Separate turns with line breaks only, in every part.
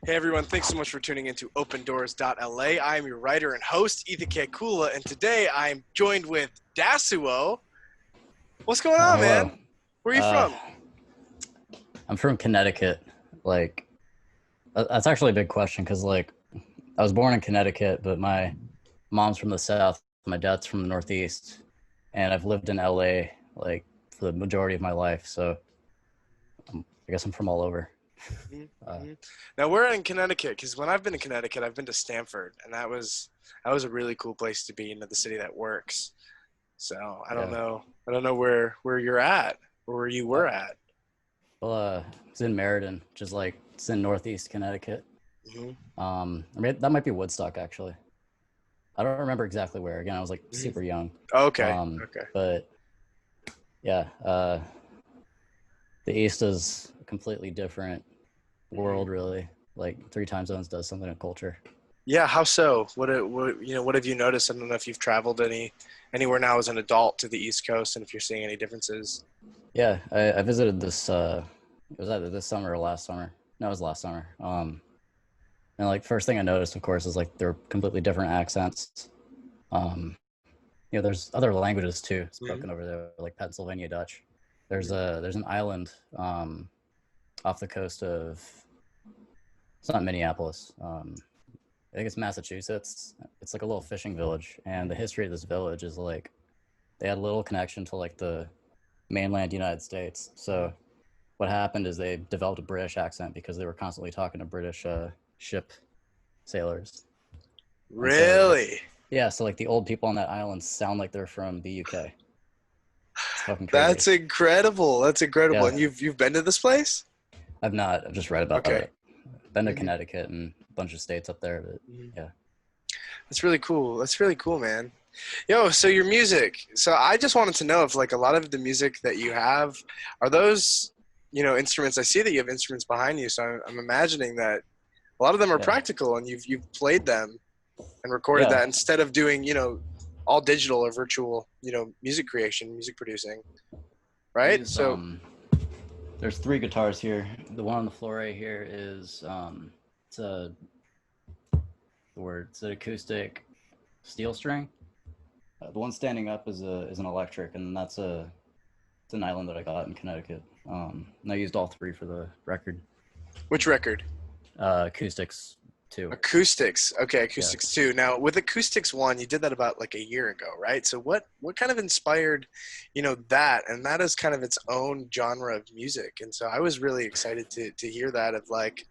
Hey everyone, thanks so much for tuning into OpenDoors.la. I am your writer and host, Ethan Kekula, and today I'm joined with Dassuo. What's going on,
Hello.
man? Where are you
Uh,
from?
I'm from Connecticut. Like, that's actually a big question because, like, I was born in Connecticut, but my mom's from the South, my dad's from the Northeast, and I've lived in LA like for the majority of my life. So I guess I'm from all over.
hmm
Uh,
hmm Now we're in Connecticut because when I've been to Connecticut, I've been to Stamford, and that was a really cool place to be in the city that works. So
yeah.
I don't know where you're at or where you
Uh,
were at.
it's in Meriden, which is like it's in Northeast Connecticut.
hmm
I mean that might be Woodstock actually. I don't remember exactly where. Again, I was like
hmm
super young.
Okay, okay.
But yeah. The East is a completely different
hmm
world, really. Like three time zones does something to culture.
Yeah, how so? What have you noticed? I don't know if you've traveled anywhere now as an adult to the East Coast, and if you're seeing any differences.
Yeah, I visited this. It was either this summer or last summer. No, it was last summer. And like first thing I noticed, of course, is like they're completely different accents. Um, there's other languages too
hmm
spoken over there, like Pennsylvania Dutch.
hmm
There's an island off the coast of. It's not Minneapolis. I think it's Massachusetts. It's like a little fishing village, and the history of this village is like they had little connection to like the mainland United States. So what happened is they developed a British accent because they were constantly talking to British ship sailors, and so like
Really?
yeah, so like the old people on that island sound like they're from the UK. It's fucking crazy.
That's incredible. That's incredible.
Yeah,
And you've been to this place?
I've not. I've just read about
Okay.
it. Been to
hmm
Connecticut and a bunch of states up there, but
hmm
yeah.
That's really cool. That's really cool, man. Yo, so your music. So I just wanted to know if like a lot of the music that you have are those, instruments. I see that you have instruments behind you, so I'm imagining that a lot of them are
Yeah.
practical and you've played them and recorded
Yeah.
that instead of doing, all digital or virtual, music creation, music producing,
I
right?
used
So,
there's three guitars here. The one on the floor right here is it's a it's an acoustic steel string. The one standing up is an electric, and it's an island that I got in Connecticut. And I used all three for the record.
which record?
Acoustics too.
Acoustics. Okay,
Yeah.
acoustics too. Now, with acoustics one, you did that about like a year ago, right? So what kind of inspired, that? And that is kind of its own genre of music. And so I was really excited to hear that of like,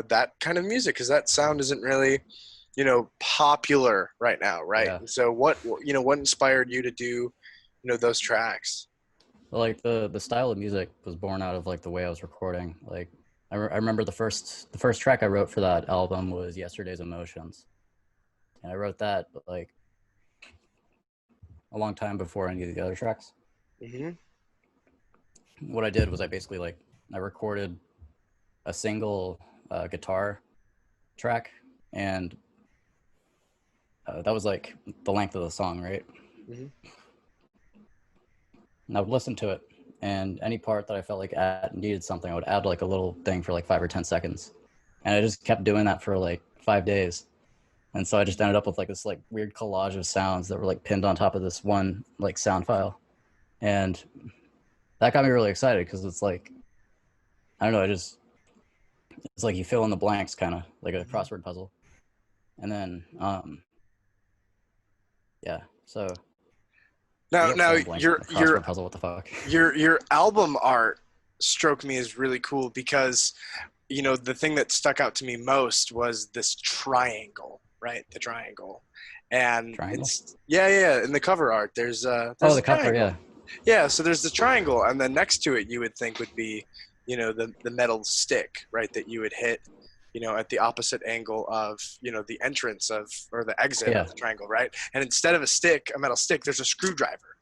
that kind of music because that sound isn't really, popular right now, right?
Yeah.
And so what inspired you to do, those tracks?
Well, like the style of music was born out of like the way I was recording. Like I remember the first track I wrote for that album was Yesterday's Emotions, and I wrote that like a long time before any of the other tracks.
hmm
What I did was I basically like I recorded a single guitar track, and that was like the length of the song, right?
hmm
And I would listen to it, and any part that I felt like needed something, I would add like a little thing for like 5 or 10 seconds, and I just kept doing that for like 5 days. And so I just ended up with like this like weird collage of sounds that were like pinned on top of this one like sound file, and that got me really excited because it's like I don't know, it's like you fill in the blanks, kind of like a
hmm
crossword puzzle, and then yeah, so
Now,
forget
now
fill in blanks,
your
crossword puzzle. What the fuck?
your album art struck me as really cool because the thing that stuck out to me most was this triangle, right? The triangle. And
Triangle.
it's yeah, in the cover art
Oh,
there's a
the cover.
triangle.
Yeah,
Yeah, so there's the triangle, and then next to it you would think would be, the metal stick, right, that you would hit, at the opposite angle of, the entrance of or the exit of
yeah.
the triangle, right? And instead of a metal stick, there's a screwdriver,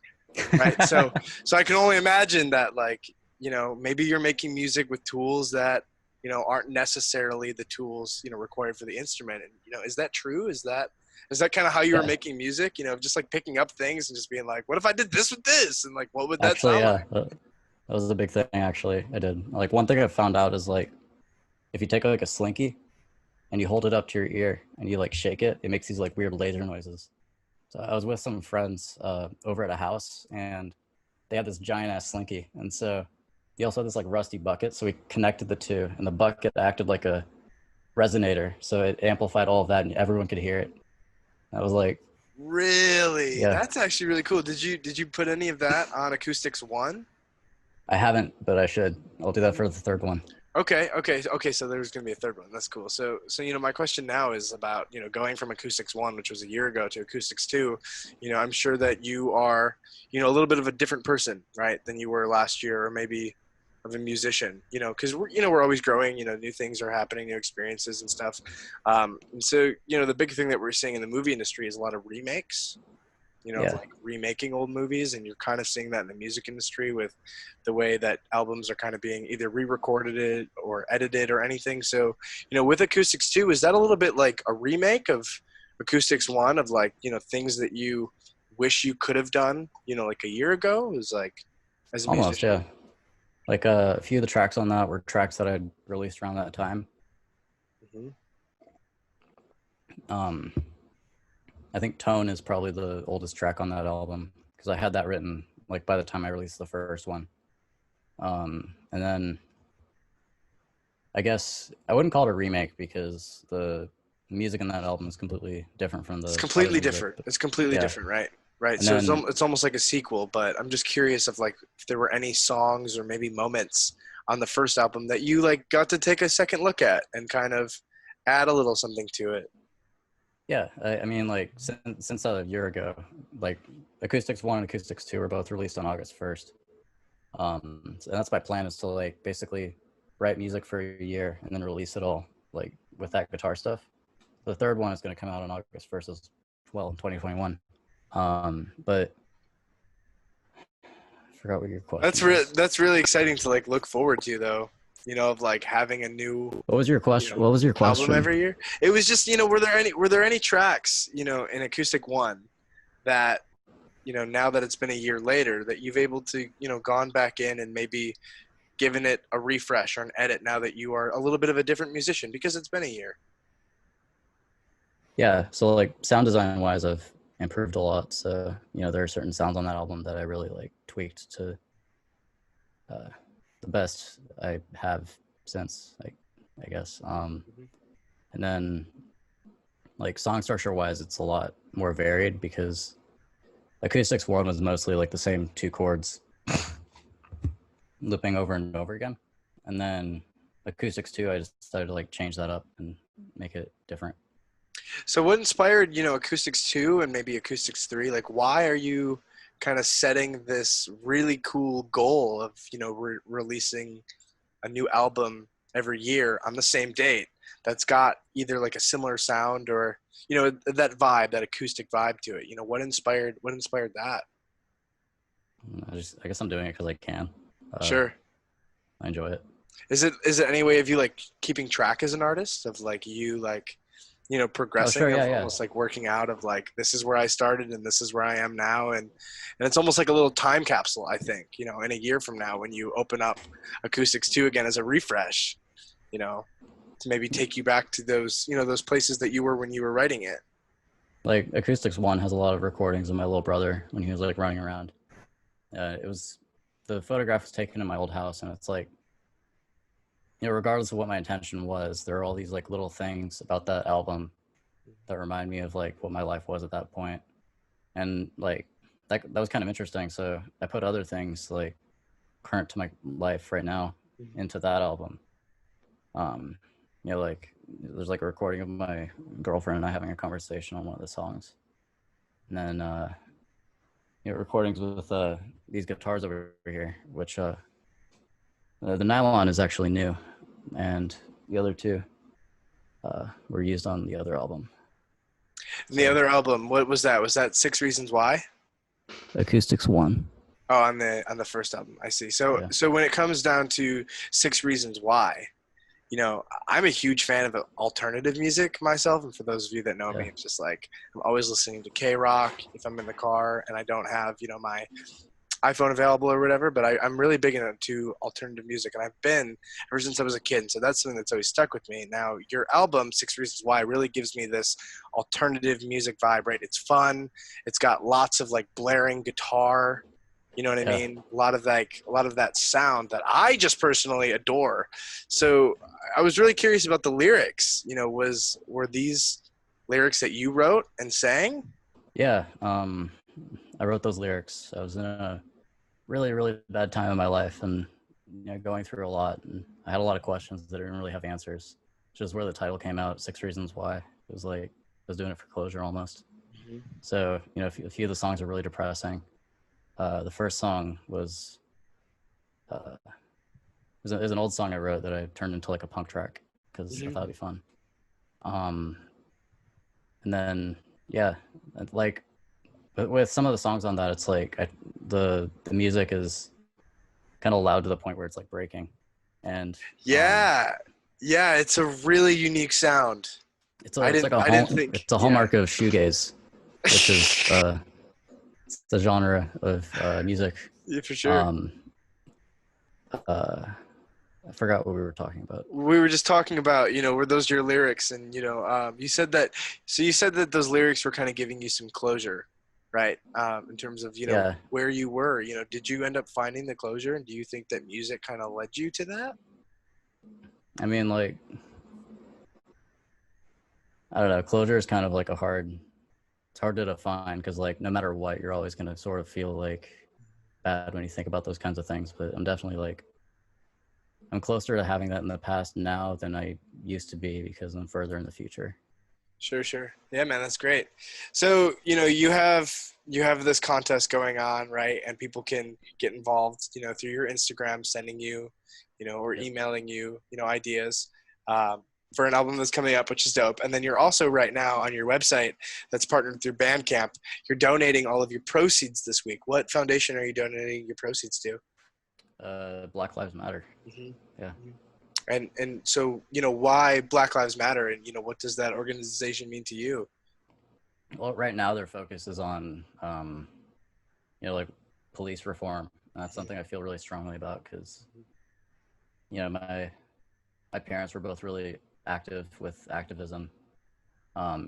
right? So I can only imagine that, like, maybe you're making music with tools that, aren't necessarily the tools, required for the instrument. And, is that true? Is that kind of how you were
Yeah,
making music? Just like picking up things and just being like, what if I did this with this? And like, what would that
actually,
sound
yeah.
like?
That was a big thing. Actually, I did. Like one thing I found out is like if you take like a slinky and you hold it up to your ear and you like shake it, it makes these like weird laser noises. So I was with some friends over at a house, and they had this giant ass slinky, and so he also had this like rusty bucket. So we connected the two, and the bucket acted like a resonator, so it amplified all of that, and everyone could hear it. I was like,
Really?
yeah,
That's actually really cool. Did you put any of that on Acoustics 1?
I haven't, but I should. I'll do that for the third one.
Okay. So there's going to be a third one. That's cool. So my question now is about, going from Acoustics 1, which was a year ago, to Acoustics 2. I'm sure that you are, a little bit of a different person, right, than you were last year, or maybe of a musician, because we're always growing, new things are happening, new experiences and stuff. And so, the big thing that we're seeing in the movie industry is a lot of remakes, of
Yeah,
like remaking old movies, and you're kind of seeing that in the music industry with the way that albums are kind of being either re-recorded or edited or anything. So, with Acoustics 2, is that a little bit like a remake of Acoustics 1, of like, things that you wish you could have done, like a year ago, is like, as a
almost. Yeah,
musician?
like a few of the tracks on that were tracks that I'd released around that time.
Hmm.
Um, I think Tone is probably the oldest track on that album because I had that written like by the time I released the first one. And then I guess I wouldn't call it a remake because the music in that album is completely different from
It's
the other
completely
music.
different.
But
It's completely
yeah,
different, right? Right.
and
So it's
then
it's almost like a sequel, but I'm just curious of like if there were any songs or maybe moments on the first album that you like got to take a second look at and kind of add a little something to it.
yeah, I mean like since a year ago, like Acoustics One and Acoustics Two were both released on August 1st. And that's my plan is to like basically write music for a year and then release it all like with that guitar stuff. The third one is going to come out on August 1st as well in 2021. But I forgot what your question was.
That's really exciting to like look forward to, though. Of like having a new,
What was your question? What was your
album
question?
every year. It was just, were there any tracks, in Acoustic 1 that, now that it's been a year later, that you've able to, gone back in and maybe given it a refresh or an edit now that you are a little bit of a different musician because it's been a year?
Yeah, so like sound design wise, I've improved a lot. So there are certain sounds on that album that I really like tweaked to uh, the best I have since, like I guess.
Mhm.
And then like song structure wise, it's a lot more varied because Acoustics One was mostly like the same two chords looping over and over again, and then Acoustics Two, I just decided to like change that up and make it different.
So what inspired, Acoustics 2 and maybe Acoustics 3? Like, why are you kind of setting this really cool goal of, releasing a new album every year on the same date that's got either like a similar sound or, that vibe, that acoustic vibe to it? What inspired that?
I guess I'm doing it because I can. Uh,
Sure.
I enjoy it.
Is it any way of you like keeping track as an artist of like you like,
Oh, sure,
progressing,
yeah,
of
yeah,
almost like working out of like, this is where I started and this is where I am now, and it's almost like a little time capsule, I think, in a year from now when you open up Acoustics 2 again as a refresh, to maybe take you back to those places that you were when you were writing it.
like Acoustics One has a lot of recordings of my little brother when he was like running around. It was the photograph was taken in my old house, and it's like regardless of what my intention was, there are all these like little things about that album that remind me of like what my life was at that point, and like that was kind of interesting. So I put other things like current to my life right now into that album. Um, like there's like a recording of my girlfriend and I having a conversation on one of the songs, and then recordings with these guitars over here, which the nylon is actually new, and the other two were used on the other album.
And the
So
other album, what was that? Was that Six Reasons Why?
Acoustics One,
Oh, on the first album, I see. So
yeah,
so when it comes down to Six Reasons Why, I'm a huge fan of alternative music myself. And for those of you that know me,
yeah,
it's just like I'm always listening to K rock if I'm in the car and I don't have, my iPhone available or whatever, but I'm really big into alternative music, and I've been ever since I was a kid. And so that's something that's always stuck with me. Now, your album, Six Reasons Why, really gives me this alternative music vibe, right? It's fun. It's got lots of like blaring guitar. You know what I
Yeah.
mean? A lot of that sound that I just personally adore. So I was really curious about the lyrics. You know, were these lyrics that you wrote and sang?
Yeah. I wrote those lyrics. I was in a really, really bad time in my life, and going through a lot, and I had a lot of questions that I didn't really have answers, which is where the title came out, Six Reasons Why. It was like I was doing it for closure almost. So, a few of the songs are really depressing. The first song was it was an old song I wrote that I turned into like a punk track because I
Mm-hmm.
thought it'd be fun. Um, and then yeah, like with some of the songs on that, it's like the music is kind of loud to the point where it's like breaking, and
Yeah, yeah, it's a really unique sound. I didn't think.
it's a
Yeah,
hallmark of shoegaze, which is it's the genre of music.
yeah, for sure.
Um, uh, I forgot what we were talking about.
We were just talking about, were those your lyrics? And you said that. So you said that those lyrics were kind of giving you some closure, right? In terms of
Yeah,
where you were. Did you end up finding the closure? And do you think that music kind of led you to that?
I mean, like I don't know, closure is kind of like it's hard to define because like no matter what, you're always gonna sort of feel like bad when you think about those kinds of things. But I'm definitely like I'm closer to having that in the past now than I used to be because I'm further in the future.
Sure, sure. Yeah, man, that's great. So, you have this contest going on, right? And people can get involved, through your Instagram, sending you, or
Yep.
emailing you, ideas for an album that's coming up, which is dope. And then you're also right now on your website that's partnered through Bandcamp. You're donating all of your proceeds this week. What foundation are you donating your proceeds to?
Black Lives Matter.
Hmm.
Yeah.
And so, why Black Lives Matter, and what does that organization mean to you?
Well, right now their focus is on, like police reform. And that's something I feel really strongly about because, my parents were both really active with activism.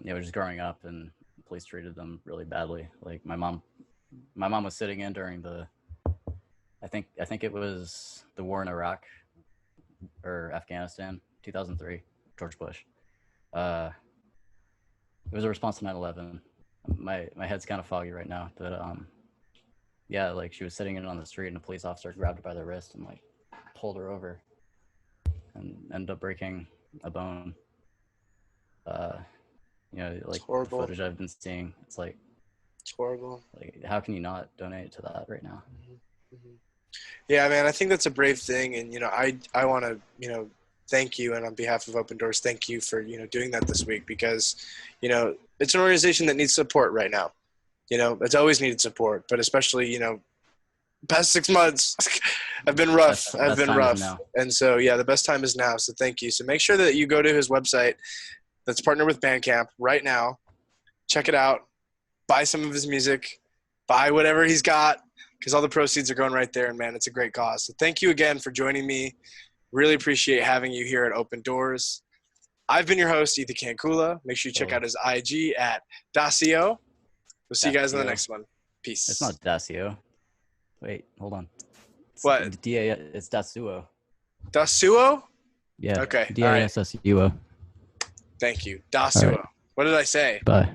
Just growing up, and police treated them really badly. Like my mom was sitting in during I think it was the war in Iraq or Afghanistan, 2003, George Bush. Uh, it was a response to 9/11. My head's kind of foggy right now, but yeah, like she was sitting in on the street, and a police officer grabbed her by the wrist and like pulled her over, and ended up breaking a bone. Uh,
It's
like the
horrible.
footage I've been seeing, it's
It's horrible.
like how can you not donate to that right now?
Mhm. Yeah, man, I think that's a brave thing, and I want to thank you, and on behalf of Open Doors, thank you for doing that this week because it's an organization that needs support right now. It's always needed support, but especially past 6 months have been rough. Have
Best
been
time is
rough,
now.
and so yeah, the best time is now. So thank you. So make sure that you go to his website that's partnered with Bandcamp right now. Check it out. Buy some of his music. Buy whatever he's got because all the proceeds are going right there. And man, it's a great cause. So thank you again for joining me. Really appreciate having you here at Open Doors. I've been your host, Ethan Cancula. Make sure you check
So
out his IG at Dassuo. We'll see you guys in the
Dassuo.
next one.
It's
Peace.
not Dasio. Wait, hold on. It's
What?
DA. It's Dassuo.
Dassuo?
Yeah.
Okay. All right.
DASSUO.
Thank you.
All
Dassuo.
right.
What did I say?
Bye.